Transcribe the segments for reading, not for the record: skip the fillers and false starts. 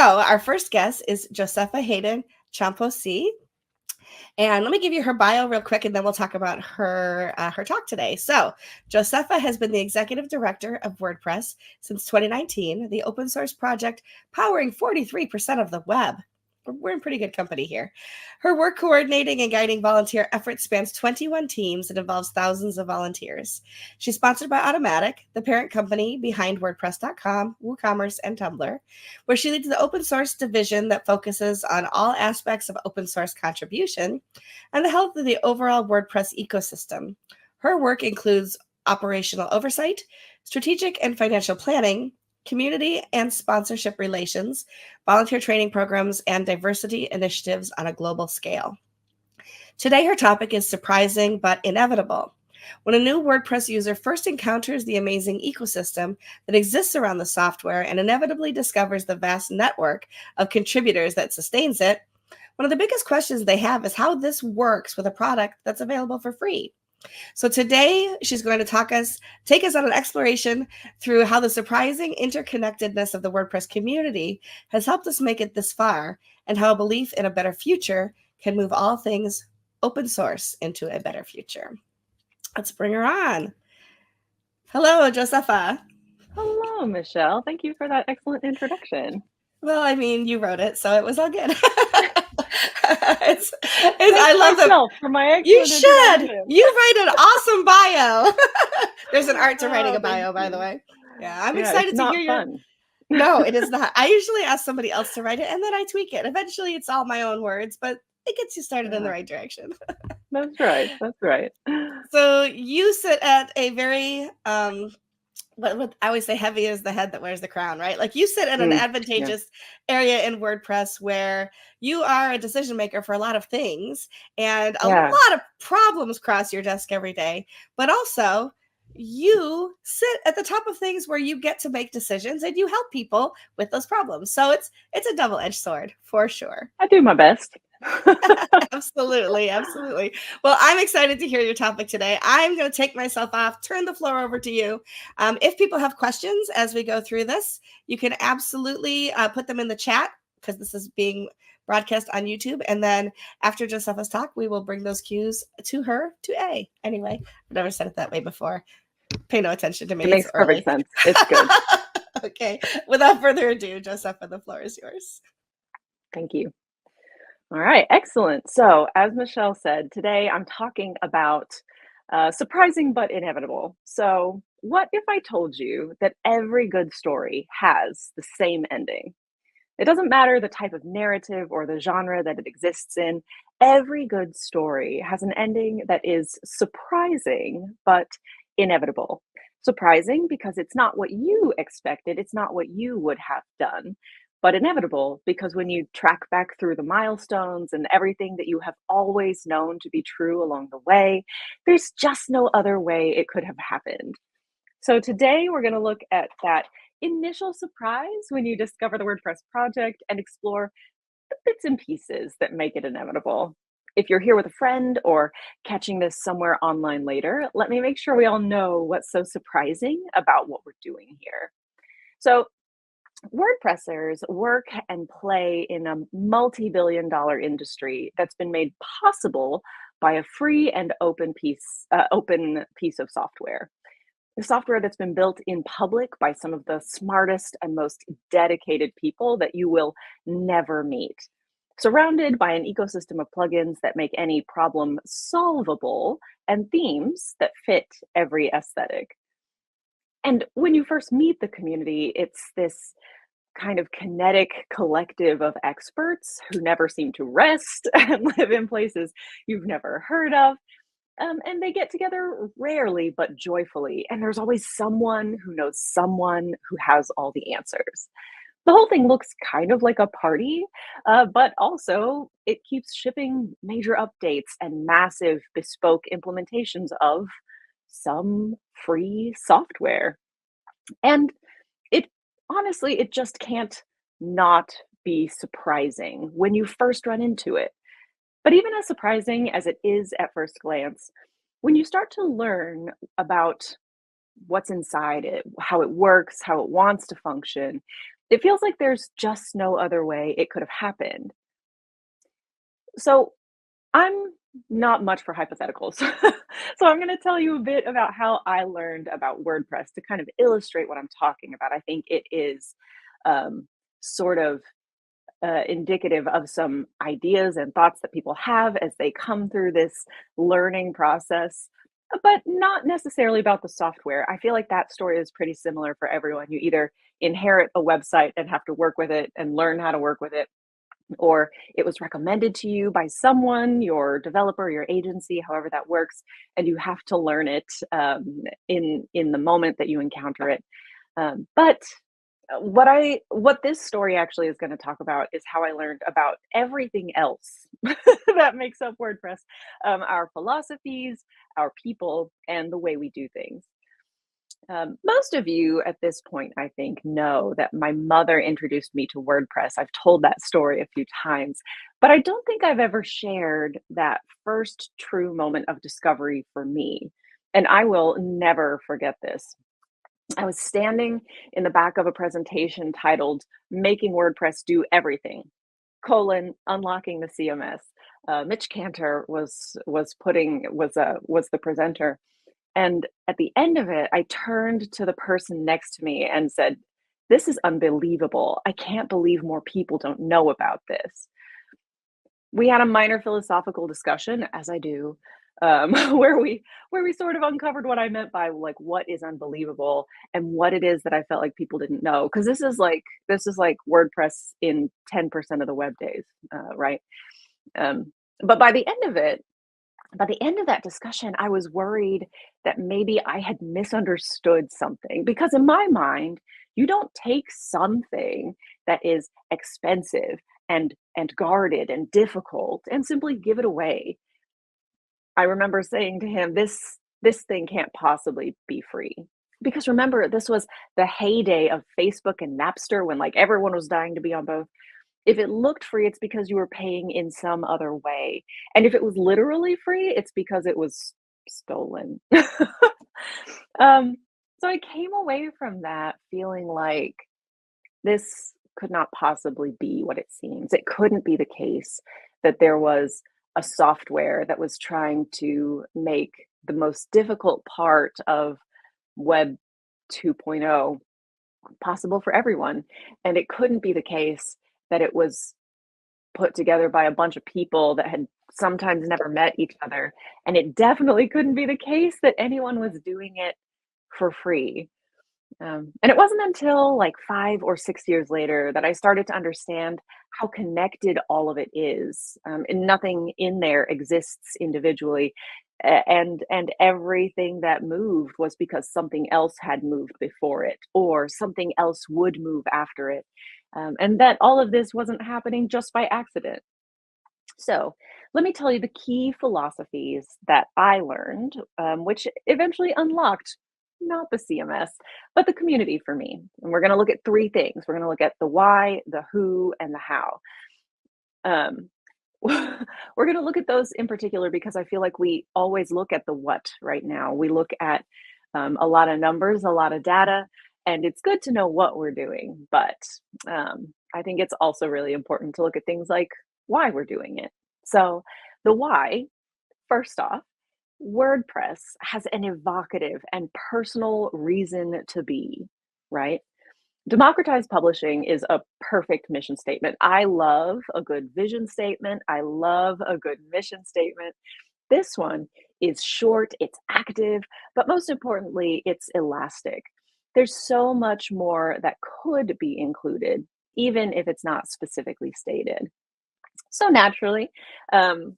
our first guest is Josepha Haden Chomphosy. And let me give you her bio real quick, and then we'll talk about her talk today. So, Josepha has been the executive director of WordPress since 2019, the open source project powering 43% of the web. We're in pretty good company here. Her work coordinating and guiding volunteer efforts spans 21 teams and involves thousands of volunteers. She's sponsored by Automatic, the parent company behind WordPress.com, WooCommerce, and Tumblr, where she leads the open source division that focuses on all aspects of open source contribution and the health of the overall WordPress ecosystem. Her work includes operational oversight, strategic and financial planning, community and sponsorship relations, volunteer training programs, and diversity initiatives on a global scale. Today, her topic is surprising but inevitable. When a new WordPress user first encounters the amazing ecosystem that exists around the software and inevitably discovers the vast network of contributors that sustains it, one of the biggest questions they have is how this works with a product that's available for free. So today she's going to take us on an exploration through how the surprising interconnectedness of the WordPress community has helped us make it this far, and how a belief in a better future can move all things open source into a better future. Let's bring her on. Hello, Josepha. Hello, Michelle. Thank you for that excellent introduction. Well, I mean, you wrote it, so it was all good. I love myself for my excellent You should. introduction. You write an awesome bio. There's an art to writing a bio, by the way. Yeah, I'm excited to hear your. Fun. No, it is not. I usually ask somebody else to write it, and then I tweak it. Eventually, it's all my own words, but it gets you started in the right direction. That's right. That's right. So you sit at a very what I always say, heavy is the head that wears the crown, right? Like you sit in an advantageous area in WordPress where you are a decision maker for a lot of things, and a lot of problems cross your desk every day, but also you sit at the top of things where you get to make decisions and you help people with those problems. So it's a double-edged sword for sure. I do my best. Absolutely. Well, I'm excited to hear your topic today. I'm going to take myself off, turn the floor over to you. If people have questions as we go through this, you can absolutely put them in the chat, because this is being broadcast on YouTube. And then after Josepha's talk, we will bring those cues to her to A. Anyway, I've never said it that way before. Pay no attention to me. It makes perfect sense. It's good. Okay. Without further ado, Josepha, the floor is yours. Thank you. All right, excellent. So as Michelle said, today I'm talking about surprising but inevitable. So what if I told you that every good story has the same ending? It doesn't matter the type of narrative or the genre that it exists in. Every good story has an ending that is surprising but inevitable. Surprising because it's not what you expected, it's not what you would have done. But inevitable because when you track back through the milestones and everything that you have always known to be true along the way, there's just no other way it could have happened. So today we're going to look at that initial surprise when you discover the WordPress project and explore the bits and pieces that make it inevitable. If you're here with a friend or catching this somewhere online later, let me make sure we all know what's so surprising about what we're doing here. So WordPressers work and play in a multi-billion-dollar industry that's been made possible by a free and open piece of software. The software that's been built in public by some of the smartest and most dedicated people that you will never meet. Surrounded by an ecosystem of plugins that make any problem solvable and themes that fit every aesthetic. And when you first meet the community, it's this kind of kinetic collective of experts who never seem to rest and live in places you've never heard of. And they get together rarely, but joyfully. And there's always someone who knows someone who has all the answers. The whole thing looks kind of like a party, but also it keeps shipping major updates and massive bespoke implementations of some free software. And honestly, it just can't not be surprising when you first run into it. But even as surprising as it is at first glance, when you start to learn about what's inside it, how it works, how it wants to function, It feels like there's just no other way it could have happened. So I'm not much for hypotheticals. So I'm going to tell you a bit about how I learned about WordPress to kind of illustrate what I'm talking about. I think it is um, sort of indicative of some ideas and thoughts that people have as they come through this learning process, but not necessarily about the software. I feel like that story is pretty similar for everyone. You either inherit a website and have to work with it and learn how to work with it, or it was recommended to you by someone, your developer, your agency, however that works, and you have to learn it in the moment that you encounter it. But what this story actually is going to talk about is how I learned about everything else that makes up WordPress, our philosophies, our people, and the way we do things. Most of you at this point, I think, know that my mother introduced me to WordPress. I've told that story a few times, but I don't think I've ever shared that first true moment of discovery for me. And I will never forget this. I was standing in the back of a presentation titled "Making WordPress Do Everything: Unlocking the CMS." Mitch Cantor was the presenter, and at the end of it, I turned to the person next to me and said, "This is unbelievable. I can't believe more people don't know about this." We had a minor philosophical discussion, as I do, where we sort of uncovered what I meant by like what is unbelievable and what it is that I felt like people didn't know. Because this is like WordPress in 10% of the web days, right? But by the end of that discussion, I was worried that maybe I had misunderstood something because in my mind, you don't take something that is expensive and guarded and difficult and simply give it away. I remember saying to him, this thing can't possibly be free. Because remember, this was the heyday of Facebook and Napster when like everyone was dying to be on both. If it looked free, it's because you were paying in some other way. And if it was literally free, it's because it was stolen. um, so I came away from that feeling like this could not possibly be what it seems. It couldn't be the case that there was a software that was trying to make the most difficult part of Web 2.0 possible for everyone. And it couldn't be the case that it was put together by a bunch of people that had sometimes never met each other. And it definitely couldn't be the case that anyone was doing it for free. And it wasn't until like 5 or 6 years later that I started to understand how connected all of it is. And nothing in there exists individually. And everything that moved was because something else had moved before it, or something else would move after it. And that all of this wasn't happening just by accident. So, let me tell you the key philosophies that I learned, which eventually unlocked not the CMS, but the community for me. And we're going to look at three things. We're going to look at the why, the who, and the how. Um, we're going to look at those in particular because I feel like we always look at the what right now. We look at a lot of numbers, a lot of data, and it's good to know what we're doing. But I think it's also really important to look at things like why we're doing it. So, the why, first off, WordPress has an evocative and personal reason to be, right? Democratized publishing is a perfect mission statement. I love a good vision statement. I love a good mission statement. This one is short, it's active, but most importantly, it's elastic. There's so much more that could be included, even if it's not specifically stated. So naturally,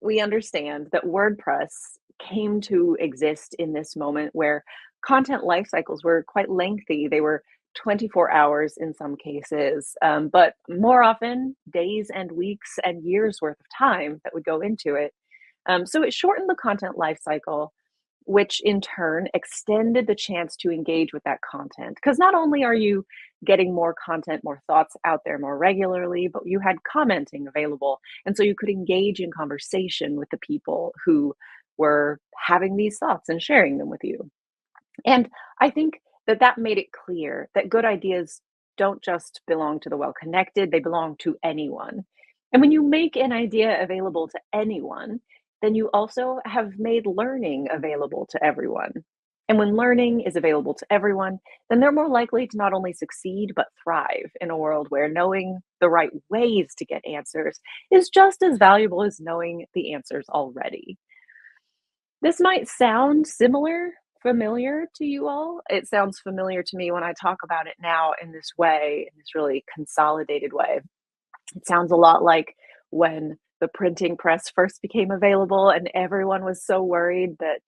we understand that WordPress came to exist in this moment where content life cycles were quite lengthy. They were 24 hours in some cases, but more often days and weeks and years worth of time that would go into it. So it shortened the content life cycle, which in turn extended the chance to engage with that content. Because not only are you getting more content, more thoughts out there more regularly, but you had commenting available. And so you could engage in conversation with the people who were having these thoughts and sharing them with you. And I think that that made it clear that good ideas don't just belong to the well-connected, they belong to anyone. And when you make an idea available to anyone, then you also have made learning available to everyone. And when learning is available to everyone, then they're more likely to not only succeed, but thrive in a world where knowing the right ways to get answers is just as valuable as knowing the answers already. This might sound familiar to you all. It sounds familiar to me when I talk about it now in this way, in this really consolidated way. It sounds a lot like when the printing press first became available and everyone was so worried that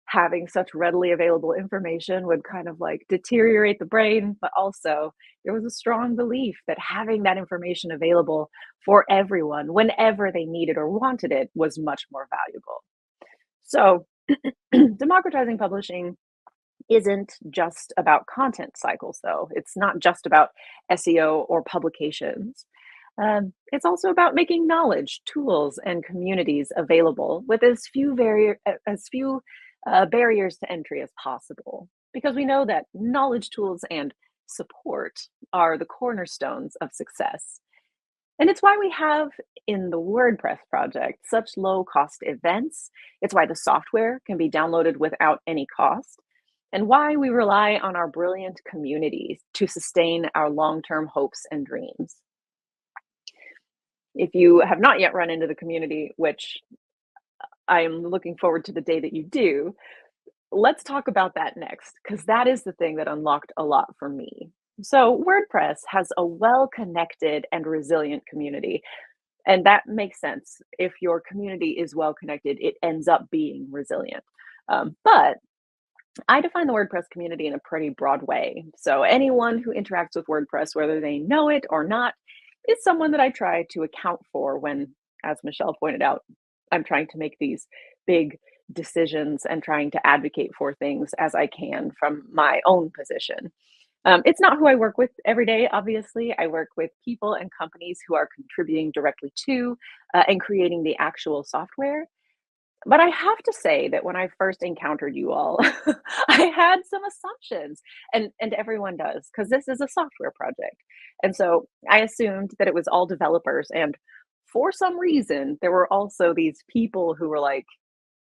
having such readily available information would kind of like deteriorate the brain, but also there was a strong belief that having that information available for everyone whenever they needed or wanted it was much more valuable. So, democratizing publishing isn't just about content cycles, though. It's not just about SEO or publications. It's also about making knowledge, tools, and communities available with as few barriers to entry as possible. Because we know that knowledge, tools, and support are the cornerstones of success. And it's why we have in the WordPress project such low cost events. It's why the software can be downloaded without any cost, and why we rely on our brilliant community to sustain our long term hopes and dreams. If you have not yet run into the community, which I am looking forward to the day that you do, let's talk about that next, because that is the thing that unlocked a lot for me. So, WordPress has a well connected and resilient community. And that makes sense. If your community is well connected, it ends up being resilient. But I define the WordPress community in a pretty broad way. So, anyone who interacts with WordPress, whether they know it or not, is someone that I try to account for when, as Michelle pointed out, I'm trying to make these big decisions and trying to advocate for things as I can from my own position. It's not who I work with every day, obviously. I work with people and companies who are contributing directly to and creating the actual software. But I have to say that when I first encountered you all, I had some assumptions, and everyone does, because this is a software project. And so I assumed that it was all developers. And for some reason, there were also these people who were like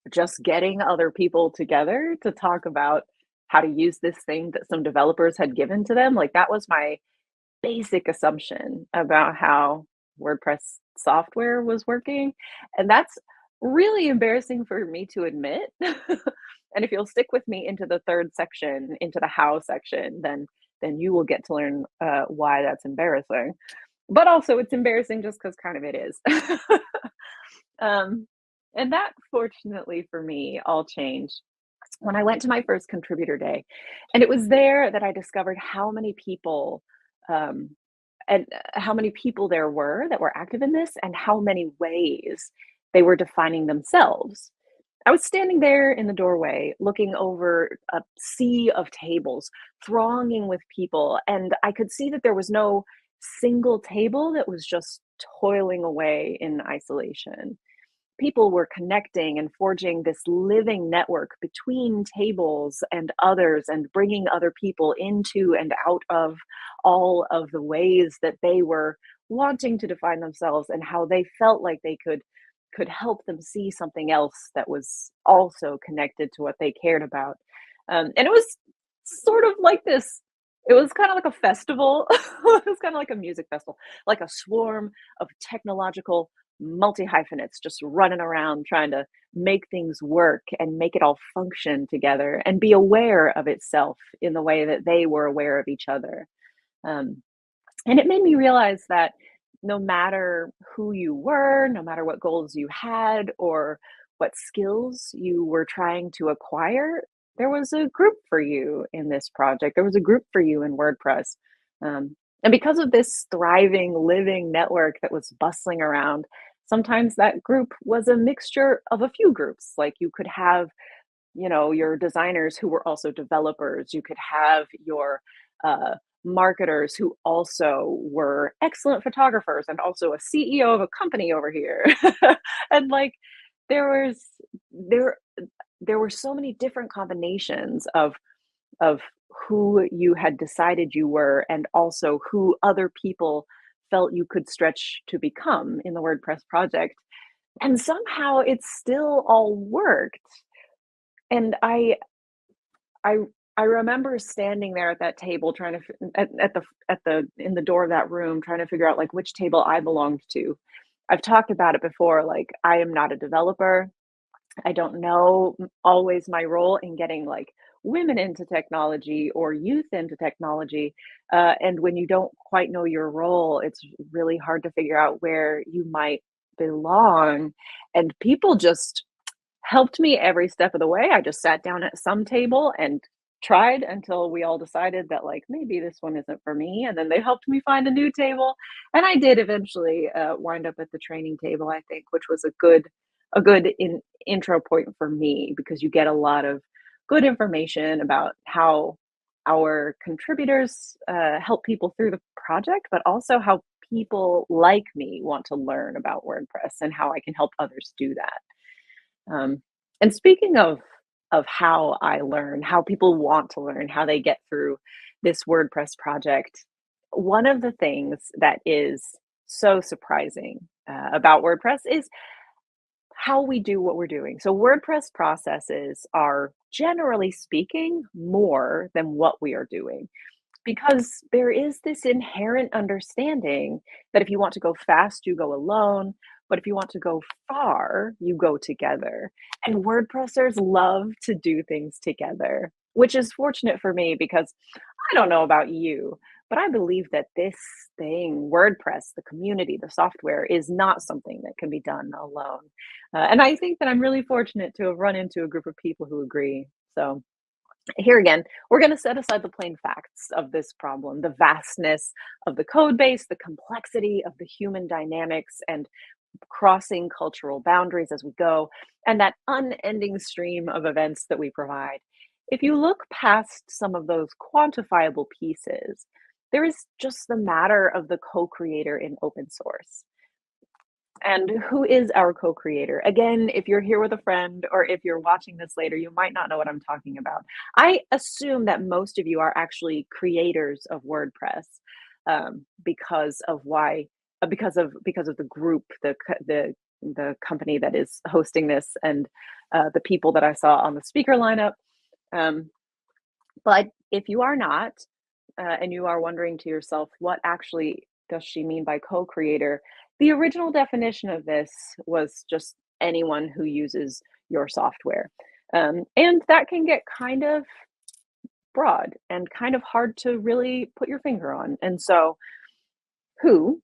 just getting other people together to talk about how to use this thing that some developers had given to them. Like that was my basic assumption about how WordPress software was working. And that's really embarrassing for me to admit. And if you'll stick with me into the third section, into the how section, then you will get to learn why that's embarrassing. But also, it's embarrassing just because kind of it is. um, and that, fortunately for me, all changed when I went to my first contributor day. And it was there that I discovered how many people um, and how many people there were that were active in this and how many ways they were defining themselves. I was standing there in the doorway looking over a sea of tables, thronging with people, and I could see that there was no single table that was just toiling away in isolation. People were connecting and forging this living network between tables and others and bringing other people into and out of all of the ways that they were wanting to define themselves and how they felt like they could help them see something else that was also connected to what they cared about. And it was sort of like this. It was kind of like a festival. It was kind of like a music festival, like a swarm of technological multi-hyphenates just running around trying to make things work and make it all function together and be aware of itself in the way that they were aware of each other. Um, and it made me realize that no matter who you were, no matter what goals you had or what skills you were trying to acquire, there was a group for you in this project. There was a group for you in WordPress. And because of this thriving, living network that was bustling around, sometimes that group was a mixture of a few groups. Like you could have, your designers who were also developers. You could have your marketers who also were excellent photographers and also a CEO of a company over here. And like there was there there were so many different combinations of who you had decided you were and also who other people felt you could stretch to become in the WordPress project. And somehow it still all worked. And I I remember standing there at that table trying to at the in the door of that room trying to figure out like which table I belonged to. I've talked about it before, like I am not a developer. I don't know always my role in getting like women into technology or youth into technology. And when you don't quite know your role, it's really hard to figure out where you might belong. And people just helped me every step of the way. I just sat down at some table and tried until we all decided that like maybe this one isn't for me, and then they helped me find a new table, and I did eventually wind up at the training table, I think, which was a good intro point for me because you get a lot of good information about how our contributors help people through the project, but also how people like me want to learn about WordPress and how I can help others do that. And speaking of how I learn, how people want to learn, how they get through this WordPress project, one of the things that is so surprising about WordPress is how we do what we're doing. So WordPress processes are generally speaking more than what we are doing because there is this inherent understanding that if you want to go fast, you go alone, but if you want to go far, you go together. And WordPressers love to do things together, which is fortunate for me because I don't know about you, but I believe that this thing, WordPress, the community, the software, is not something that can be done alone. And I think that I'm really fortunate to have run into a group of people who agree. So, here again, we're going to set aside the plain facts of this problem, the vastness of the code base, the complexity of the human dynamics, and crossing cultural boundaries as we go, and that unending stream of events that we provide. If you look past some of those quantifiable pieces, there is just the matter of the co creator in open source. And who is our co-creator? Again, if you're here with a friend or if you're watching this later, you might not know what I'm talking about. I assume that most of you are actually creators of WordPress because of why because of the group, the company that is hosting this, and the people that I saw on the speaker lineup. Um, but if you are not, and you are wondering to yourself, what actually does she mean by co-creator? The original definition of this was just anyone who uses your software. And that can get kind of broad and kind of hard to really put your finger on. And so, who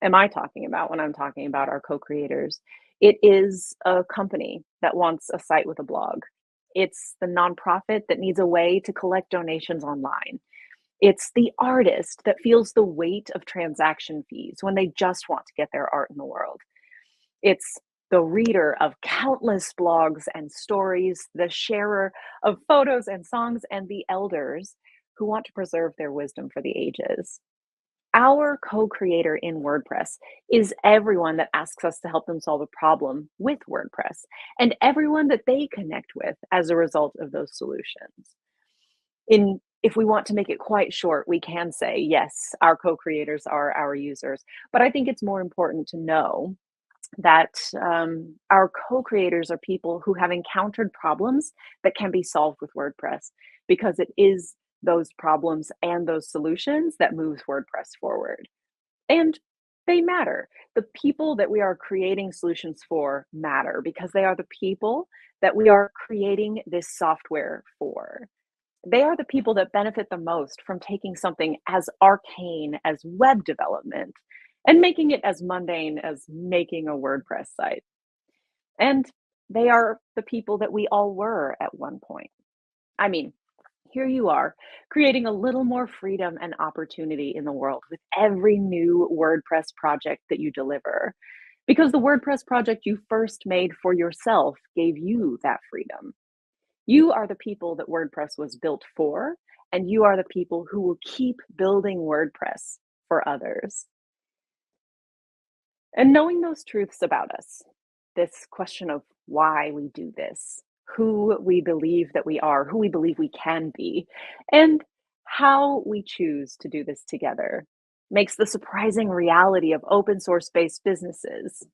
am I talking about when I'm talking about our co-creators? It is a company that wants a site with a blog. It's the nonprofit that needs a way to collect donations online. It's the artist that feels the weight of transaction fees when they just want to get their art in the world. It's the reader of countless blogs and stories, the sharer of photos and songs, and the elders who want to preserve their wisdom for the ages. Our co creator in WordPress is everyone that asks us to help them solve a problem with WordPress and everyone that they connect with as a result of those solutions. If we want to make it quite short, we can say, yes, our co-creators are our users. But I think it's more important to know that our co-creators are people who have encountered problems that can be solved with WordPress, because it is those problems and those solutions that moves WordPress forward. And they matter. The people that we are creating solutions for matter because they are the people that we are creating this software for. They are the people that benefit the most from taking something as arcane as web development and making it as mundane as making a WordPress site. And they are the people that we all were at one point. I mean, here you are, creating a little more freedom and opportunity in the world with every new WordPress project that you deliver. Because the WordPress project you first made for yourself gave you that freedom. You are the people that WordPress was built for, and you are the people who will keep building WordPress for others. And knowing those truths about us, this question of why we do this, who we believe that we are, who we believe we can be, and how we choose to do this together makes the surprising reality of open source based businesses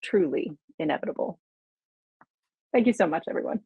truly inevitable. Thank you so much, everyone.